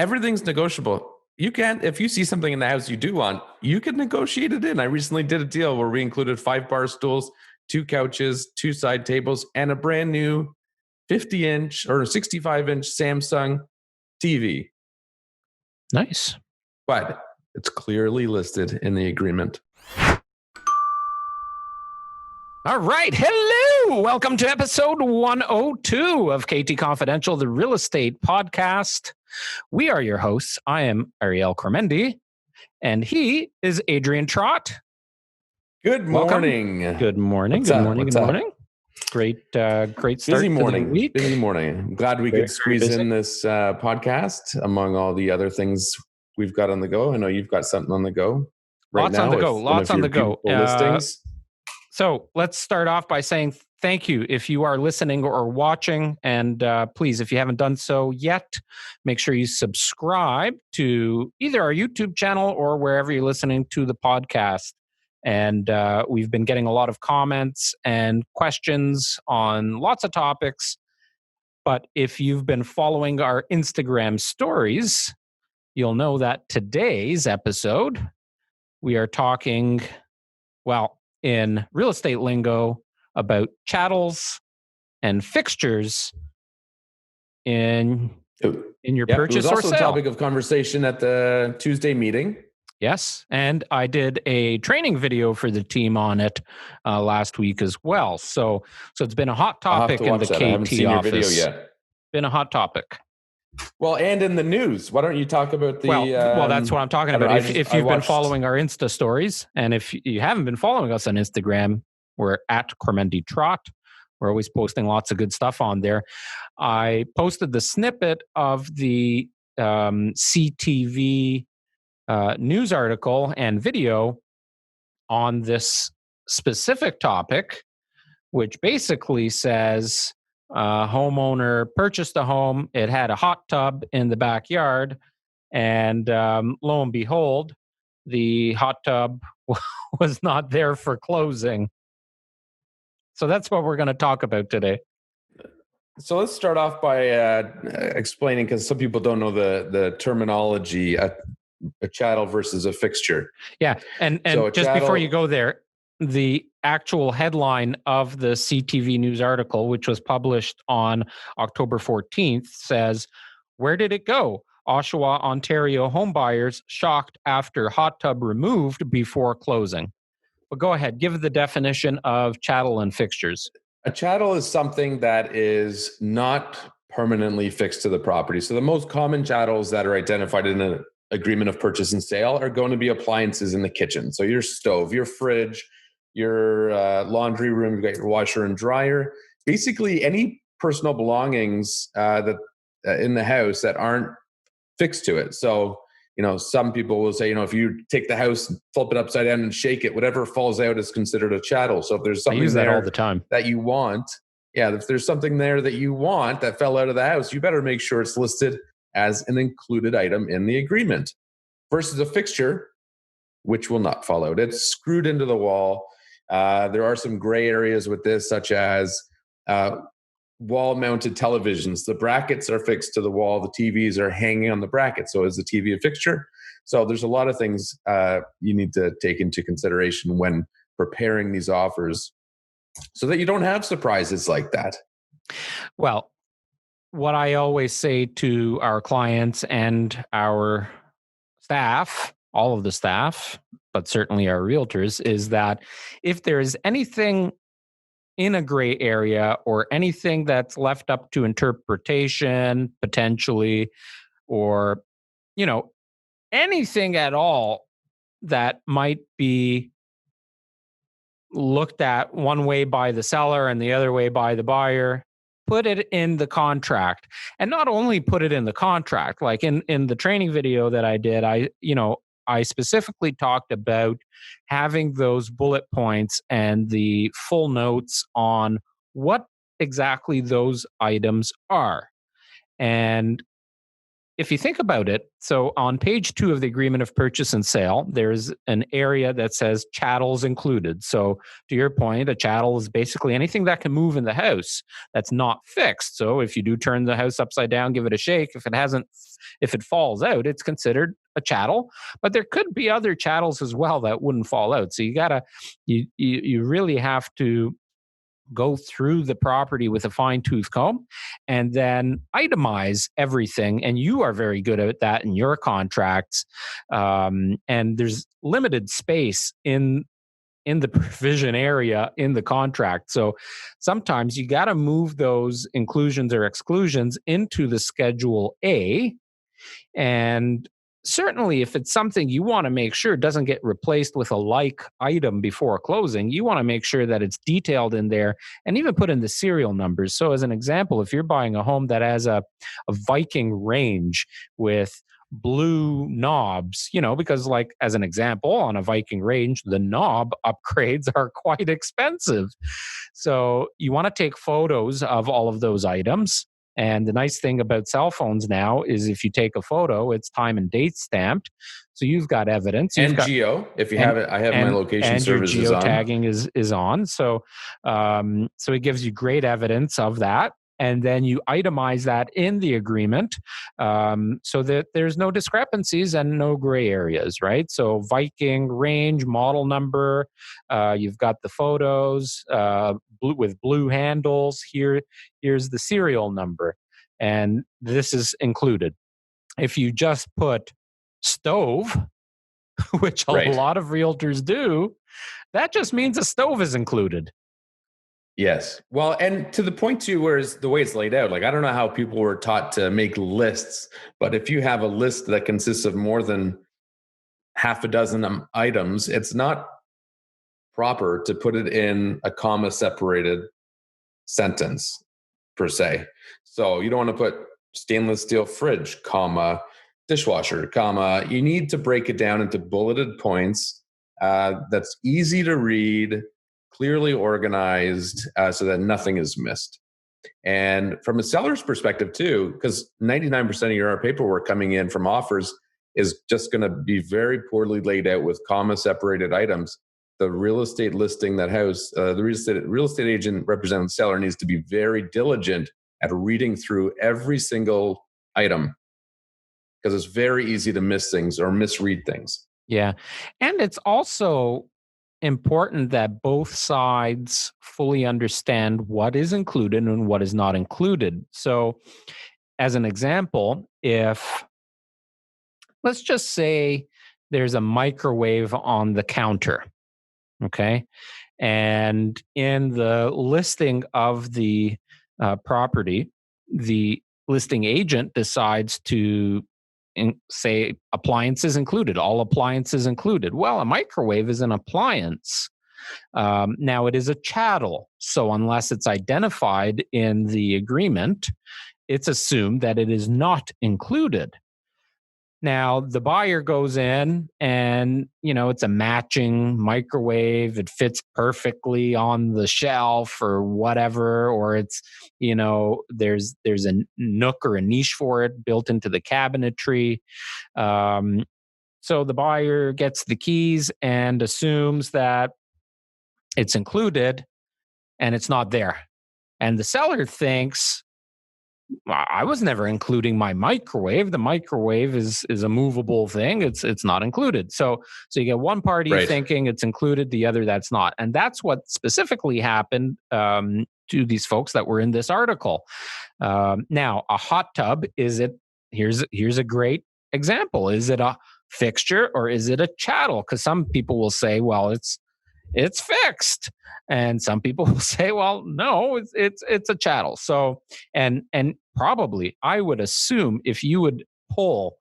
everything's negotiable. You can, if you see something in the house you do want, you can negotiate it in. I recently did a deal where we included 5 bar stools, 2 couches, 2 side tables, and a brand new 50-inch or 65-inch Samsung TV. Nice. But it's clearly listed in the agreement. All right. Hello. Welcome to episode 102 of KT Confidential, the real estate podcast. We are your hosts. I am Ariel Cormendi, and he is Adrian Trott. Good morning. Welcome. Good morning. Good morning. Great start Busy morning. to the week. Busy morning. I'm glad we could squeeze in this podcast among all the other things we've got on the go. I know you've got something on the go right Lots now. Lots on the go. Listings. So let's start off by saying thank you if you are listening or watching. And please, if you haven't done so yet, make sure you subscribe to either our YouTube channel or wherever you're listening to the podcast. And we've been getting a lot of comments and questions on lots of topics. But if you've been following our Instagram stories, you'll know that today's episode, we are talking, well, in real estate lingo, about chattels and fixtures in your purchase or sale. It was also a topic of conversation at the Tuesday meeting. Yes, and I did a training video for the team on it last week as well. So it's been a hot topic in the KT I haven't seen office. your video yet. Been a hot topic. Well, and in the news, why don't you talk about the... Well, that's what I'm talking about. If you've been following our Insta stories, and if you haven't been following us on Instagram, we're at Cormendi Trott. We're always posting lots of good stuff on there. I posted the snippet of the CTV news article and video on this specific topic, which basically says... homeowner purchased a home. It had a hot tub in the backyard, and lo and behold, the hot tub was not there for closing. So that's what we're going to talk about today. So let's start off by explaining, because some people don't know the terminology, a chattel versus a fixture. Yeah, and so just chattel, before you go there, the actual headline of the CTV news article, which was published on October 14th, says, "Where did it go? Oshawa, Ontario homebuyers shocked after hot tub removed before closing." But go ahead, give the definition of chattel and fixtures. A chattel is something that is not permanently fixed to the property. So the most common chattels that are identified in an agreement of purchase and sale are going to be appliances in the kitchen. So your stove, your fridge, your laundry room, you've got your washer and dryer, basically any personal belongings that in the house that aren't fixed to it. So, some people will say, if you take the house, flip it upside down and shake it, whatever falls out is considered a chattel. So if there's something that all the time that you want, if there's something there that you want that fell out of the house, you better make sure it's listed as an included item in the agreement. Versus a fixture, which will not fall out. It's screwed into the wall. There are some gray areas with this, such as wall-mounted televisions. The brackets are fixed to the wall. The TVs are hanging on the bracket. So is the TV a fixture? So there's a lot of things you need to take into consideration when preparing these offers so that you don't have surprises like that. Well, what I always say to our clients and our staff, all of the staff, but certainly our realtors, is that if there is anything in a gray area or anything that's left up to interpretation, potentially, or, anything at all that might be looked at one way by the seller and the other way by the buyer, put it in the contract. And not only put it in the contract, like in the training video that I did, I specifically talked about having those bullet points and the full notes on what exactly those items are. And if you think about it, so on page 2 of the agreement of purchase and sale, there's an area that says chattels included. So to your point, a chattel is basically anything that can move in the house that's not fixed. So if you do turn the house upside down, give it a shake, if it falls out, it's considered a chattel. But there could be other chattels as well that wouldn't fall out. So you really have to go through the property with a fine-tooth comb and then itemize everything. And you are very good at that in your contracts. And there's limited space in the provision area in the contract. So sometimes you got to move those inclusions or exclusions into the Schedule A. And certainly, if it's something you want to make sure doesn't get replaced with a like item before closing, you want to make sure that it's detailed in there and even put in the serial numbers. So as an example, if you're buying a home that has a Viking range with blue knobs, because like as an example, on a Viking range, the knob upgrades are quite expensive. So you want to take photos of all of those items. And the nice thing about cell phones now is if you take a photo, it's time and date stamped. So you've got evidence. And geo, if you have it, I have my location services and your on. geotagging is on. So so it gives you great evidence of that. And then you itemize that in the agreement so that there's no discrepancies and no gray areas, right? So Viking range, model number, you've got the photos with blue handles. Here's the serial number. And this is included. If you just put stove, which a lot of realtors do, that just means a stove is included. Yes. Well, and to the point too, whereas the way it's laid out, like I don't know how people were taught to make lists, but if you have a list that consists of more than half a dozen items, it's not proper to put it in a comma separated sentence per se. So you don't want to put stainless steel fridge, comma, dishwasher, comma. You need to break it down into bulleted points that's easy to read, clearly organized, so that nothing is missed. And from a seller's perspective too, because 99% of your paperwork coming in from offers is just going to be very poorly laid out with comma separated items. The real estate listing that house, the real estate agent representing the seller needs to be very diligent at reading through every single item, because it's very easy to miss things or misread things. Yeah. And it's also important that both sides fully understand what is included and what is not included. So, as an example, if let's just say there's a microwave on the counter, okay, and in the listing of the property, the listing agent decides to say appliances included, all appliances included. Well, a microwave is an appliance. Now it is a chattel. So unless it's identified in the agreement, it's assumed that it is not included. Now the buyer goes in and, it's a matching microwave. It fits perfectly on the shelf or whatever, or it's, there's a nook or a niche for it built into the cabinetry. So the buyer gets the keys and assumes that it's included and it's not there. And the seller thinks, I was never including my microwave. The microwave is a movable thing. It's not included. So you get one party thinking it's included, the other that's not. And that's what specifically happened to these folks that were in this article. Now, a hot tub, here's a great example. Is it a fixture or is it a chattel? Because some people will say, well, it's fixed. And some people will say, well, no, it's a chattel. So, and probably I would assume if you would poll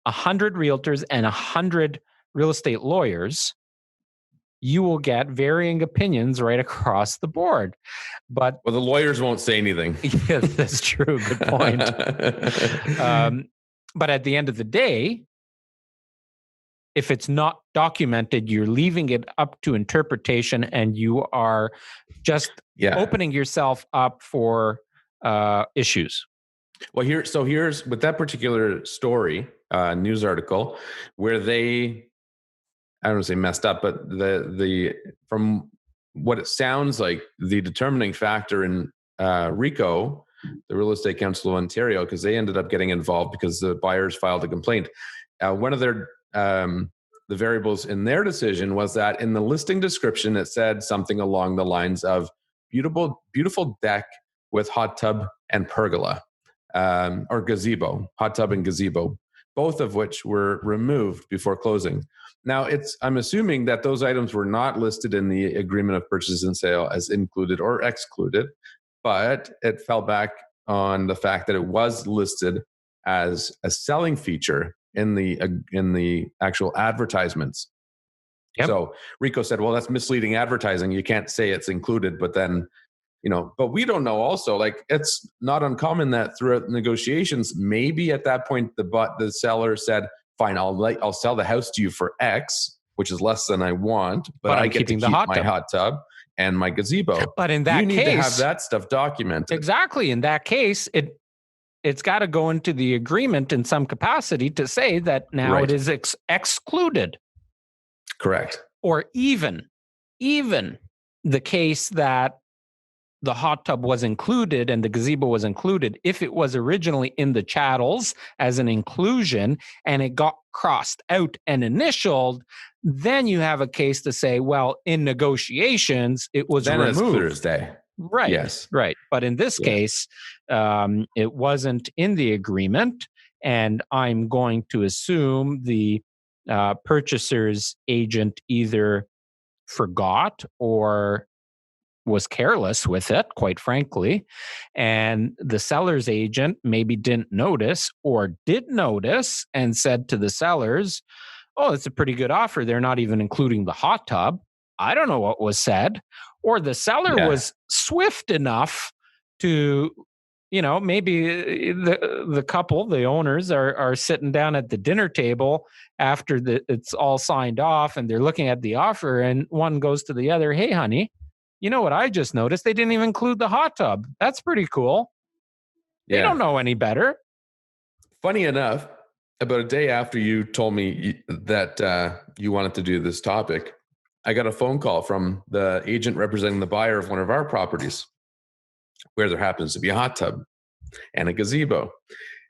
100 realtors and 100 real estate lawyers, you will get varying opinions right across the board. But the lawyers won't say anything. Yeah, that's true. Good point. But at the end of the day, if it's not documented, you're leaving it up to interpretation, and you are just opening yourself up for issues. Well, here's with that particular story, news article, where they, I don't want to say messed up, but the from what it sounds like, the determining factor in RICO, the Real Estate Council of Ontario, because they ended up getting involved because the buyers filed a complaint. One of their the variables in their decision was that in the listing description it said something along the lines of beautiful deck with hot tub and pergola, or gazebo, hot tub and gazebo, both of which were removed before closing. Now, I'm assuming that those items were not listed in the agreement of purchase and sale as included or excluded, but it fell back on the fact that it was listed as a selling feature in the actual advertisements. Yep. So Rico said, well, that's misleading advertising. You can't say it's included, but then, but we don't know also, like, it's not uncommon that throughout negotiations, maybe at that point, the seller said, fine, I'll sell the house to you for X, which is less than I want, but I get to keep my hot tub and my gazebo. But in that you need case, to have that stuff documented. Exactly. In that case, it's got to go into the agreement in some capacity to say that now it is excluded. Correct. Or even the case that the hot tub was included and the gazebo was included, if it was originally in the chattels as an inclusion and it got crossed out and initialed, then you have a case to say, well, in negotiations, it was removed. It's clear as day. Right. Yes. Right. But in this case, it wasn't in the agreement. And I'm going to assume the purchaser's agent either forgot or was careless with it, quite frankly. And the seller's agent maybe didn't notice or did notice and said to the sellers, oh, it's a pretty good offer. They're not even including the hot tub. I don't know what was said. Or the seller was swift enough to, maybe the couple, the owners are sitting down at the dinner table after it's all signed off and they're looking at the offer, and one goes to the other, hey, honey, you know what I just noticed? They didn't even include the hot tub. That's pretty cool. They don't know any better. Funny enough, about a day after you told me that you wanted to do this topic, I got a phone call from the agent representing the buyer of one of our properties where there happens to be a hot tub and a gazebo.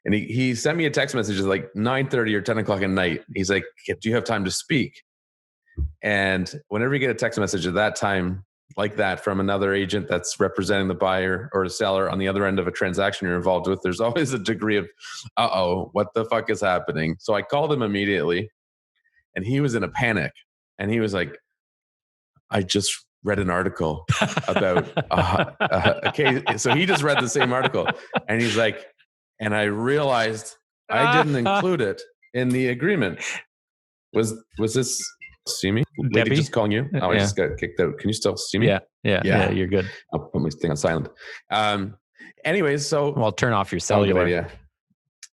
And he sent me a text message at like 9:30 or 10 o'clock at night. He's like, do you have time to speak? And whenever you get a text message at that time like that from another agent that's representing the buyer or the seller on the other end of a transaction you're involved with, there's always a degree of, what the fuck is happening? So I called him immediately and he was in a panic. And he was like, I just read an article about a case. So he just read the same article and he's like, and I realized I didn't include it in the agreement. Was this, see me? Debbie? Lady just calling you? Oh, I just got kicked out. Can you still see me? Yeah, you're good. I'll put my thing on silent. Anyways, so. Well, turn off your cellular. Yeah.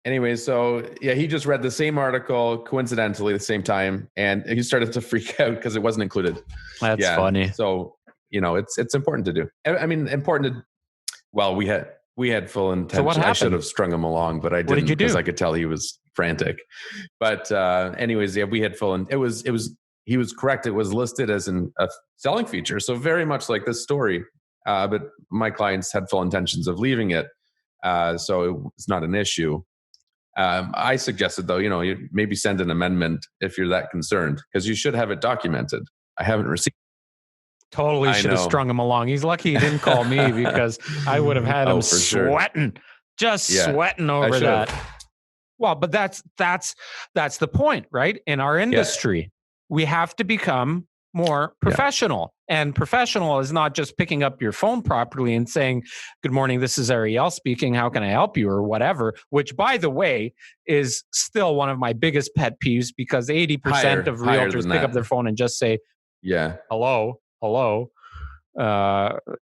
Anyways, so he just read the same article coincidentally at the same time, and he started to freak out because it wasn't included. That's funny. So, it's important to do. I mean, important to, well, we had full intention. So what happened? I should have strung him along, but I didn't because I could tell he was frantic. But anyways, we had full, and he was correct. It was listed as a selling feature. So very much like this story, but my clients had full intentions of leaving it. So it's not an issue. I suggested though, you maybe send an amendment if you're that concerned, because you should have it documented. I haven't received. Totally should have strung him along. He's lucky he didn't call me because I would have had him sweating, sweating over that. Well, but that's the point, right? In our industry, we have to become more professional. And professional is not just picking up your phone properly and saying, good morning, this is Ariel speaking. How can I help you? Or whatever, which by the way, is still one of my biggest pet peeves because 80% of realtors pick up their phone and just say, hello.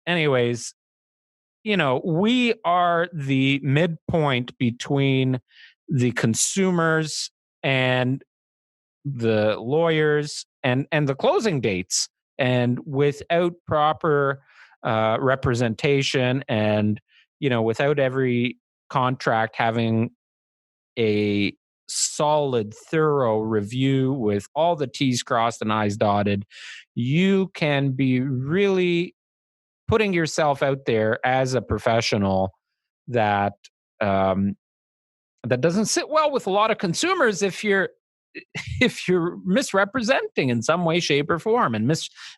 Anyways, we are the midpoint between the consumers and the lawyers and the closing dates. And without proper representation and, without every contract having a solid, thorough review with all the T's crossed and I's dotted, you can be really putting yourself out there as a professional that that doesn't sit well with a lot of consumers if you're misrepresenting in some way, shape, or form. And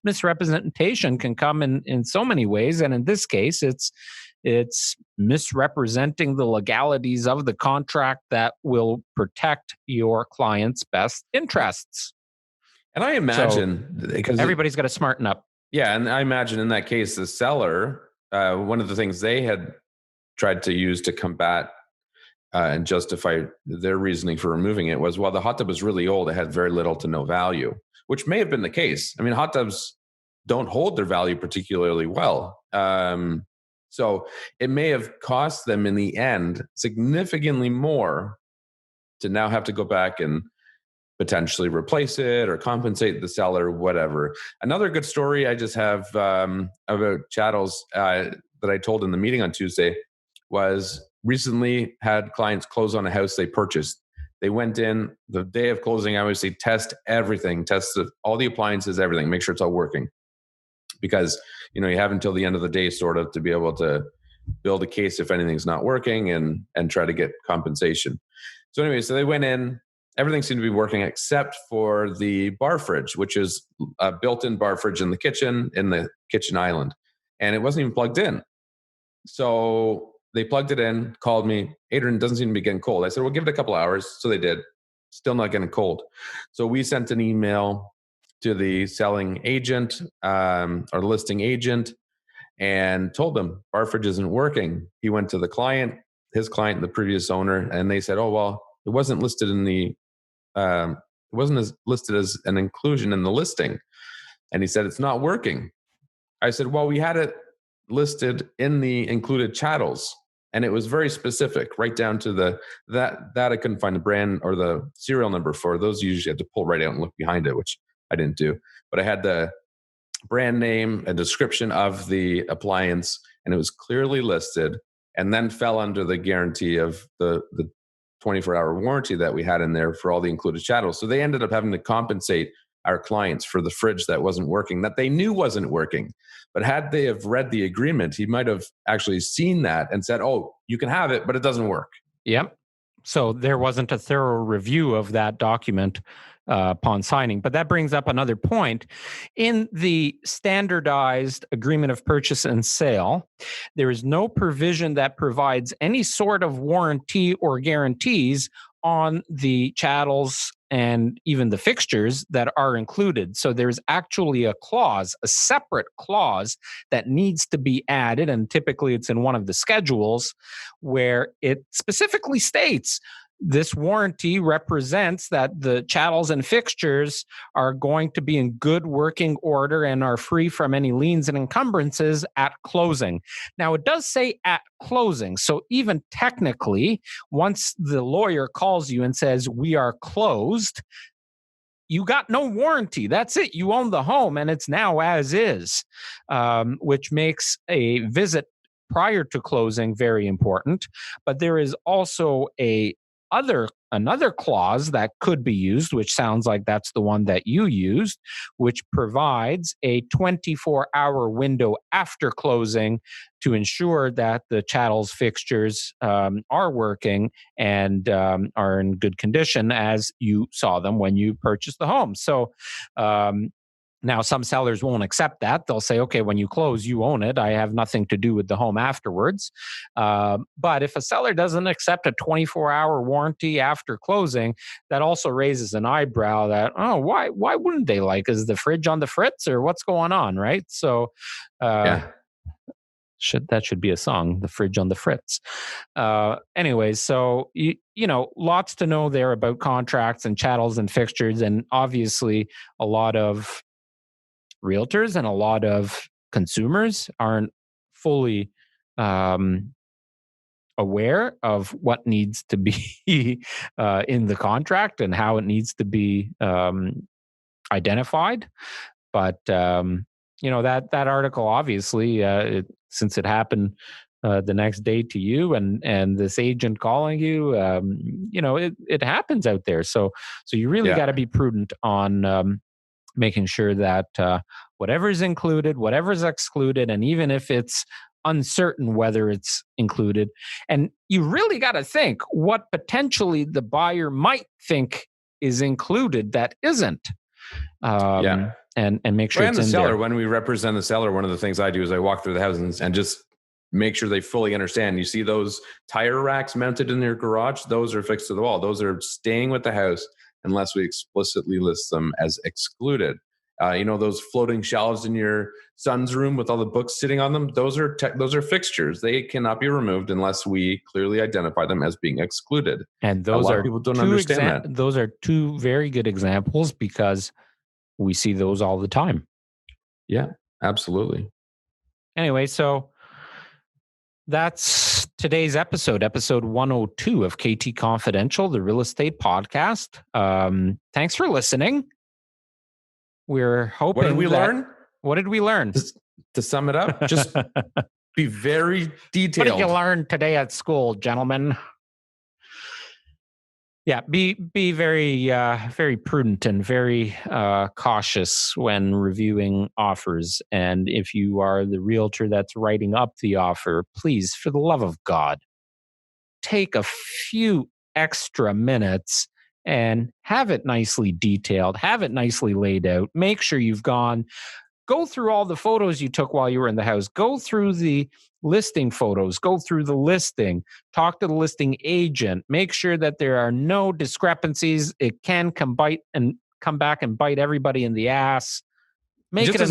misrepresentation can come in so many ways. And in this case, it's misrepresenting the legalities of the contract that will protect your client's best interests. And I imagine, because everybody's got to smarten up. Yeah, and I imagine in that case, the seller, one of the things they had tried to use to combat and justify their reasoning for removing it was, well, the hot tub was really old. It had very little to no value, which may have been the case. I mean, hot tubs don't hold their value particularly well. So it may have cost them in the end significantly more to now have to go back and potentially replace it or compensate the seller, whatever. Another good story I just have about Chattels that I told in the meeting on Tuesday was recently had clients close on a house they purchased. They went in the day of closing, obviously test everything, test all the appliances, everything, make sure it's all working. Because, you have until the end of the day sort of to be able to build a case if anything's not working and try to get compensation. So anyway, so they went in, everything seemed to be working except for the bar fridge, which is a built-in bar fridge in the kitchen island. And it wasn't even plugged in. So they plugged it in, called me. Adrian, doesn't seem to be getting cold. I said, well, give it a couple hours. So they did. Still not getting cold. So we sent an email to the selling agent or listing agent and told them bar fridge isn't working. He went to the client, his client, the previous owner, and they said, oh, well, it wasn't listed in the listed as an inclusion in the listing. And he said, it's not working. I said, well, we had it listed in the included chattels. And it was very specific, right down to that I couldn't find the brand or the serial number for. Those you usually had to pull right out and look behind it, which I didn't do. But I had the brand name, a description of the appliance, and it was clearly listed, and then fell under the guarantee of the 24-hour warranty that we had in there for all the included chattels. So they ended up having to compensate our clients for the fridge that wasn't working, that they knew wasn't working. But had they have read the agreement, he might have actually seen that and said, oh, you can have it, but it doesn't work. Yep. So there wasn't a thorough review of that document upon signing. But that brings up another point. In the standardized agreement of purchase and sale, there is no provision that provides any sort of warranty or guarantees on the chattels and even the fixtures that are included. So there's actually a clause, a separate clause that needs to be added, and typically it's in one of the schedules where it specifically states this warranty represents that the chattels and fixtures are going to be in good working order and are free from any liens and encumbrances at closing. Now, it does say at closing. So even technically, once the lawyer calls you and says, we are closed, you got no warranty. That's it. You own the home and it's now as is, which makes a visit prior to closing very important. But there is also another clause that could be used, which sounds like that's the one that you used, which provides a 24-hour window after closing to ensure that the chattels fixtures are working and are in good condition as you saw them when you purchased the home. So now, some sellers won't accept that. They'll say, okay, when you close, you own it. I have nothing to do with the home afterwards. But if a seller doesn't accept a 24-hour warranty after closing, that also raises an eyebrow that, oh, why wouldn't they? Like, is the fridge on the fritz or what's going on, right? So that should be a song, The Fridge on the Fritz. Anyways, so, lots to know there about contracts and chattels and fixtures. And obviously, a lot of realtors and a lot of consumers aren't fully aware of what needs to be in the contract and how it needs to be identified. But that article, obviously, since it happened the next day to you, and this agent calling you. It happens out there. So you really got to be prudent on making sure that whatever's included, whatever's excluded, and even if it's uncertain whether it's included, and you really got to think what potentially the buyer might think is included that isn't. And make sure and it's the in seller, there. when we represent the seller, one of the things I do is I walk through the houses and just make sure they fully understand. You see those tire racks mounted in their garage? Those are fixed to the wall. Those are staying with the house unless we explicitly list them as excluded. Those floating shelves in your son's room with all the books sitting on them, those are fixtures. They cannot be removed unless we clearly identify them as being excluded. And those a lot are of people don't understand that. Those are two very good examples because we see those all the time. Yeah, absolutely. Anyway, so that's today's episode 102 of KT Confidential, the real estate podcast. Thanks for listening. We're hoping. What did we learn? What did we learn? To sum it up, just be very detailed. What did you learn today at school, gentlemen? Yeah, be very very prudent and very cautious when reviewing offers. And if you are the realtor that's writing up the offer, please, for the love of God, take a few extra minutes and have it nicely detailed, have it nicely laid out. Make sure go through all the photos you took while you were in the house. Go through the listing photos. Go through the listing. Talk to the listing agent. Make sure that there are no discrepancies. It can come back and bite everybody in the ass. Just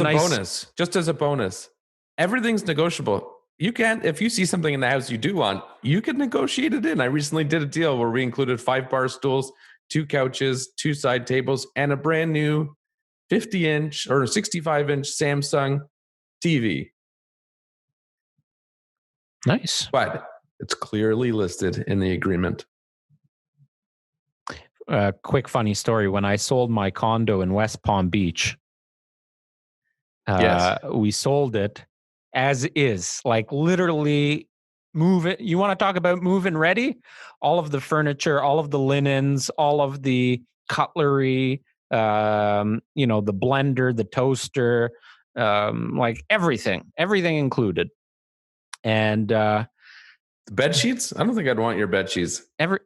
as a bonus, everything's negotiable. You can, if you see something in the house you do want, you can negotiate it in. I recently did a deal where we included 5 bar stools, 2 couches, 2 side tables, and a brand new 50-inch or 65-inch Samsung TV. Nice. But it's clearly listed in the agreement. Quick funny story. When I sold my condo in West Palm Beach, we sold it as is, like literally move it. You want to talk about move and ready? All of the furniture, all of the linens, all of the cutlery, the blender, the toaster, like everything included. And the bed sheets? I don't think I'd want your bed sheets.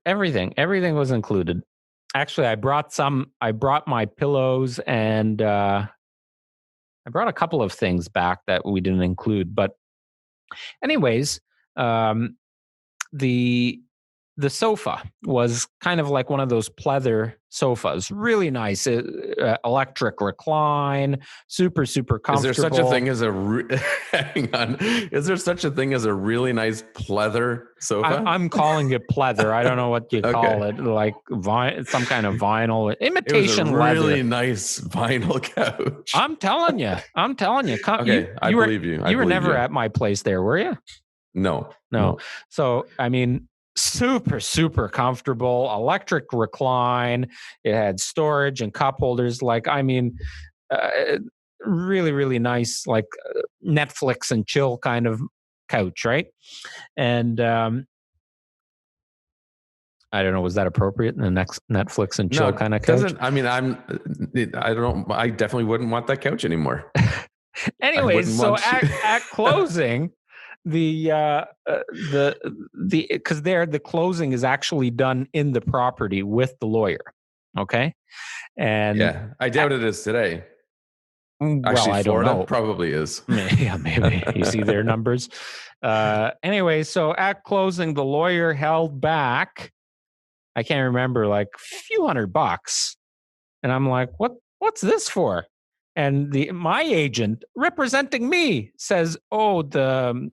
Everything was included. Actually, I brought my pillows and I brought a couple of things back that we didn't include. But anyways, the sofa was kind of like one of those pleather sofas, really nice, electric recline, super, super comfortable. Is there such a thing as hang on? Is there such a thing as a really nice pleather sofa? I'm calling it pleather. I don't know what you call it, like some kind of vinyl imitation leather. Really nice vinyl couch. I'm telling you. I believe you. You were never at my place there, were you? No. So, I mean, super, super comfortable, electric recline. It had storage and cup holders. Really, really nice, like Netflix and chill kind of couch, right? And I don't know, was that appropriate in the next Netflix and chill kind of couch? I definitely wouldn't want that couch anymore. Anyways, so at closing, because the closing is actually done in the property with the lawyer. Okay. And yeah, I doubt it is today. Actually, I Florida don't know. Probably is. Yeah, maybe. You see their numbers. Anyway, so at closing, the lawyer held back, I can't remember, like a few $100. And I'm like, what's this for? And my agent representing me says, oh, the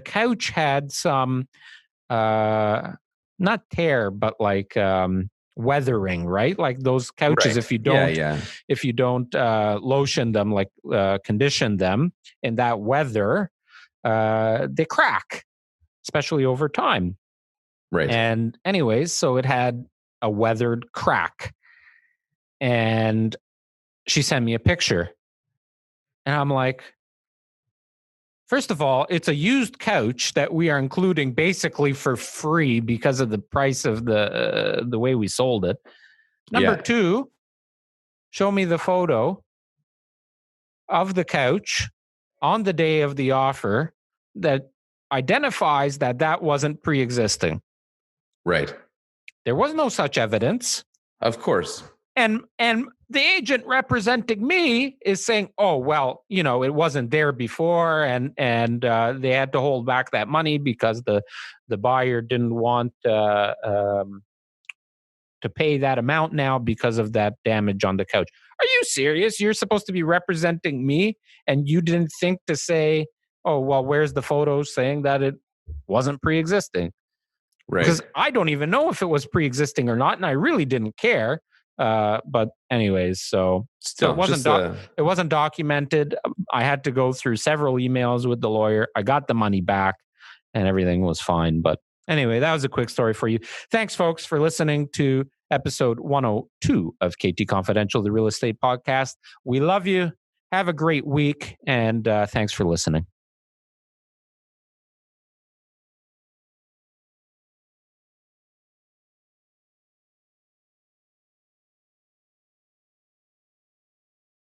couch had some, not tear, but like weathering, right? Like those couches, right. If you don't lotion them, like condition them in that weather, they crack, especially over time. Right. And anyways, so it had a weathered crack. And she sent me a picture. And I'm like, First of all, it's a used couch that we are including basically for free because of the price of the way we sold it. Number two, show me the photo of the couch on the day of the offer that identifies that that wasn't pre-existing. Right. There was no such evidence. Of course. And the agent representing me is saying, "Oh, well, it wasn't there before, and they had to hold back that money because the buyer didn't want to pay that amount now because of that damage on the couch." Are you serious? You're supposed to be representing me, and you didn't think to say, "Oh, well, where's the photo saying that it wasn't pre-existing?" Right. Because I don't even know if it was pre-existing or not, and I really didn't care. But anyways, so it wasn't documented. I had to go through several emails with the lawyer. I got the money back, and everything was fine. But anyway, that was a quick story for you. Thanks, folks, for listening to episode 102 of KT Confidential, the real estate podcast. We love you. Have a great week, and thanks for listening.